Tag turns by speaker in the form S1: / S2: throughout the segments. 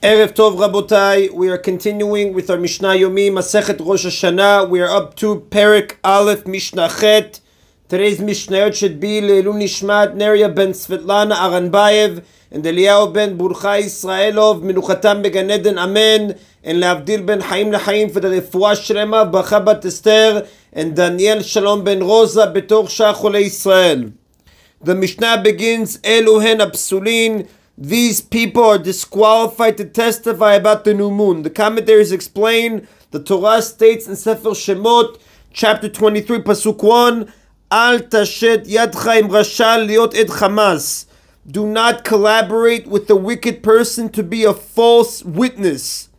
S1: Erev Tov Rabotai, we are continuing with our Mishna Yomi, Masechet Rosh Hashanah. We are up to Perek Aleph Mishnah Chet. Today's Mishnayot should be Leilul Nishmat Neria ben Svetlana Aranbayev and Eliyahu ben Burcha Israelov Menuchatam Began Eden Amen, and Leavdil ben Chaim Lachaim for the Refuah Shlema Bracha bat Esther and Daniel Shalom ben Rosa Betor Shah Cholei Israel. The Mishnah begins, Eluhen Apsulin. These people are disqualified to testify about the new moon. The commentaries explain, the Torah states in Sefer Shemot, chapter 23, Pasuk 1, Al tashet yadcha im rasha liot ed chamas. Do not collaborate with the wicked person to be a false witness.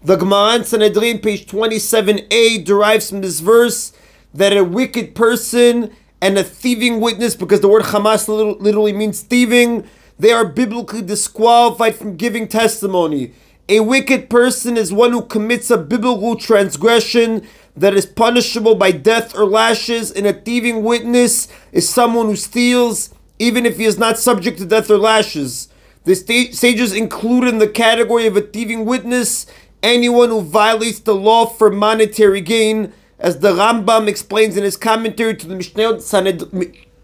S1: The Gemara in Sanhedrin, page 27a, derives from this verse that a wicked person and a thieving witness, because the word chamas literally means thieving, they are biblically disqualified from giving testimony. A wicked person is one who commits a biblical transgression that is punishable by death or lashes, and a thieving witness is someone who steals, even if he is not subject to death or lashes. The sages include in the category of a thieving witness anyone who violates the law for monetary gain, as the Rambam explains in his commentary to the Mishnayot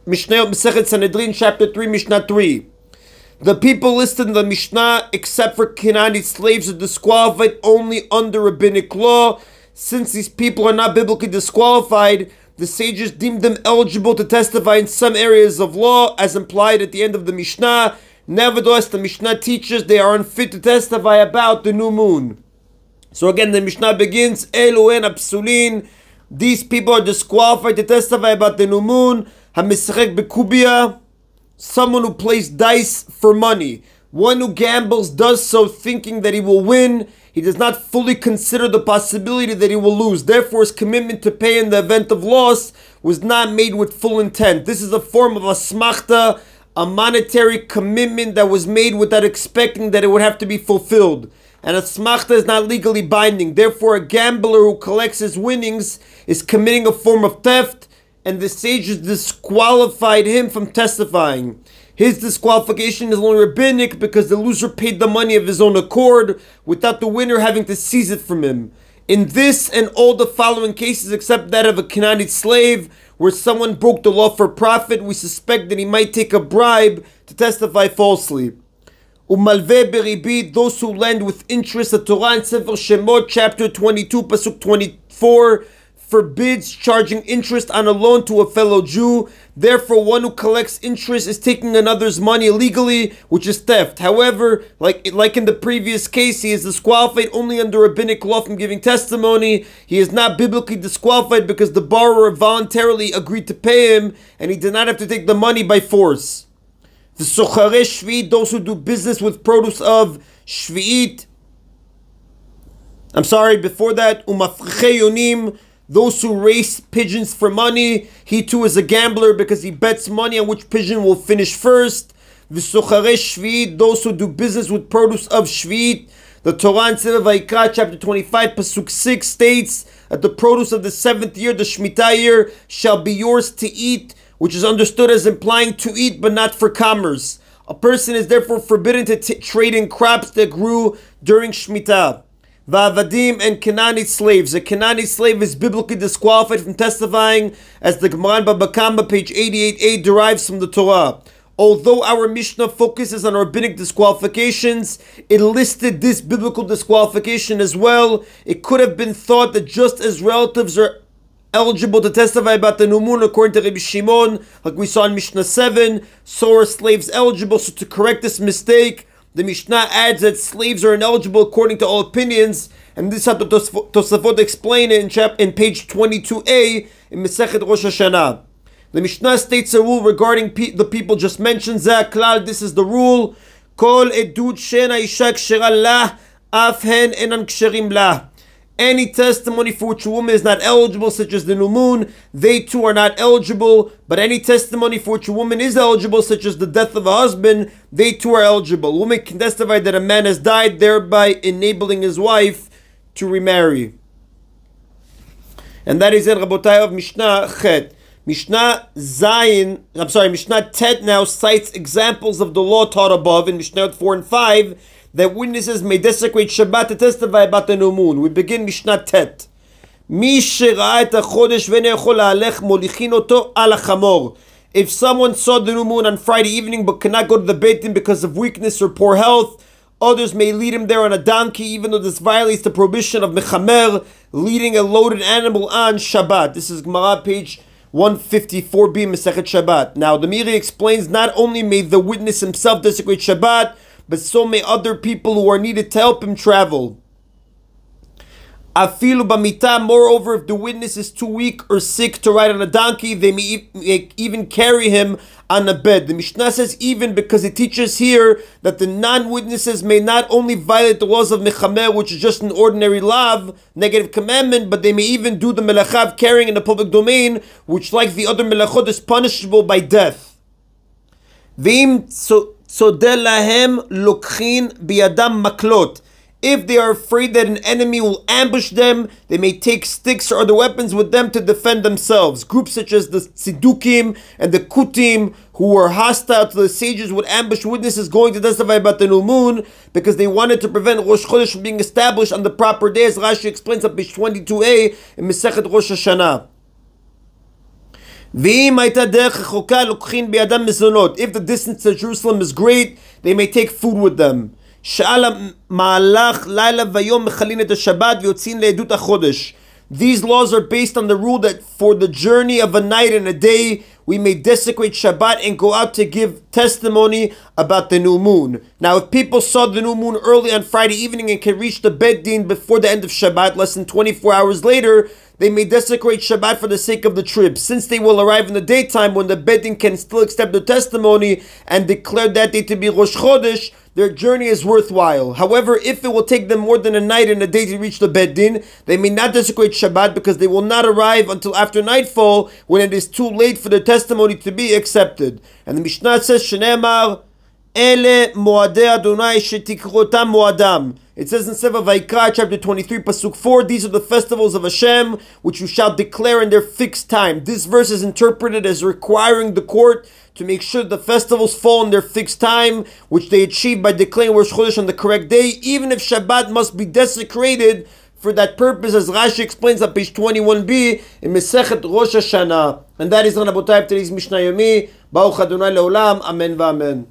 S1: Masechet Sanhedrin, chapter 3, Mishnah 3. The people listed in the Mishnah, except for Canaanite slaves, are disqualified only under rabbinic law. Since these people are not biblically disqualified, the sages deemed them eligible to testify in some areas of law, as implied at the end of the Mishnah. Nevertheless, the Mishnah teaches they are unfit to testify about the new moon. So again, the Mishnah begins, Eluhen Apsulin. These people are disqualified to testify about the new moon. HaMisrek Bekubia. Someone who plays dice for money. One who gambles does so thinking that he will win. He does not fully consider the possibility that he will lose. Therefore, his commitment to pay in the event of loss was not made with full intent. This is a form of asmachta, a monetary commitment that was made without expecting that it would have to be fulfilled. And asmachta is not legally binding. Therefore, a gambler who collects his winnings is committing a form of theft, and the sages disqualified him from testifying. His disqualification is only rabbinic because the loser paid the money of his own accord without the winner having to seize it from him. In this and all the following cases, except that of a Canaanite slave, where someone broke the law for profit, we suspect that he might take a bribe to testify falsely. Umalve beribit, those who lend with interest. The Torah in Sefer Shemot, chapter 22, Pasuk 24, forbids charging interest on a loan to a fellow Jew. Therefore, one who collects interest is taking another's money illegally, which is theft. However, like in the previous case, he is disqualified only under rabbinic law from giving testimony. He is not biblically disqualified because the borrower voluntarily agreed to pay him, and he did not have to take the money by force. The Sochare Shvi'it, those who do business with produce of Shvi'it. Before that, Umafriche Yonim, those who race pigeons for money. He too is a gambler because he bets money on which pigeon will finish first. V'sochare Shvi'it, those who do business with produce of Shvi'it. The Torah in Sefer Vayikra, chapter 25, Pasuk 6 states that the produce of the 7th year, the Shemitah year, shall be yours to eat, which is understood as implying to eat but not for commerce. A person is therefore forbidden to trade in crops that grew during Shemitah. Va'avadim and Canaanite slaves. A Canaanite slave is biblically disqualified from testifying, as the Gemara in Baba Kama, page 88a, derives from the Torah. Although our Mishnah focuses on rabbinic disqualifications, it listed this biblical disqualification as well. It could have been thought that just as relatives are eligible to testify about the new moon according to Rabbi Shimon, like we saw in Mishnah 7, so are slaves eligible. So to correct this mistake, the Mishnah adds that slaves are ineligible according to all opinions, and this is how the Tosafot explain it in page 22a in Masechet Rosh Hashanah. The Mishnah states a rule regarding the people just mentioned. Zaklal, this is the rule. Kol edut shena isha kshera lah, af hen enan ksherim lah. Any testimony for which a woman is not eligible, such as the new moon, they too are not eligible. But any testimony for which a woman is eligible, such as the death of a husband, they too are eligible. A woman can testify that a man has died, thereby enabling his wife to remarry. And that is it, Rabotai, of Mishnah Chet. Mishnah Tet now cites examples of the law taught above in Mishnah 4 and 5 that witnesses may desecrate Shabbat to testify about the new moon. We begin Mishnah Tet. If someone saw the new moon on Friday evening but cannot go to the Beit Din because of weakness or poor health, others may lead him there on a donkey, even though this violates the prohibition of Mechamer, leading a loaded animal on Shabbat. This is Gemara page 154b, Masechet Shabbat. Now, the Miri explains, not only may the witness himself desecrate Shabbat, but so may other people who are needed to help him travel. Afilu b'mita, moreover, if the witness is too weak or sick to ride on a donkey, they may even carry him on a bed. The Mishnah says even because it teaches here that the non-witnesses may not only violate the laws of Mechamer, which is just an ordinary lav, negative commandment, but they may even do the melacha of carrying in the public domain, which, like the other melachot, is punishable by death. V'im tzodeh lahem lokchin biyadam maklot. If they are afraid that an enemy will ambush them, they may take sticks or other weapons with them to defend themselves. Groups such as the Tzidukim and the Kutim, who were hostile to the sages, would ambush witnesses going to testify about the new moon because they wanted to prevent Rosh Chodesh from being established on the proper day, as Rashi explains on page 22a in Masechet Rosh Hashanah. If the distance to Jerusalem is great, they may take food with them. These laws are based on the rule that for the journey of a night and a day, we may desecrate Shabbat and go out to give testimony about the new moon. Now, if people saw the new moon early on Friday evening and can reach the Beit Din before the end of Shabbat, less than 24 hours later, they may desecrate Shabbat for the sake of the trip. Since they will arrive in the daytime when the Beit Din can still accept their testimony and declare that day to be Rosh Chodesh, their journey is worthwhile. However, if it will take them more than a night and a day to reach the Beit Din, they may not desecrate Shabbat because they will not arrive until after nightfall, when it is too late for their testimony to be accepted. And the Mishnah says, Shenemar, Ele Moadei Adonai shetikrotam Moadam. It says in Sefer Vayikra, chapter 23, pasuk 4, these are the festivals of Hashem, which you shall declare in their fixed time. This verse is interpreted as requiring the court to make sure the festivals fall in their fixed time, which they achieve by declaring Rosh Chodesh on the correct day, even if Shabbat must be desecrated for that purpose, as Rashi explains on page 21b in Masechet Rosh Hashanah. And that is, Rabotai, today's Mishna Yomi. Baruch Adonai Leolam. Amen v'amen.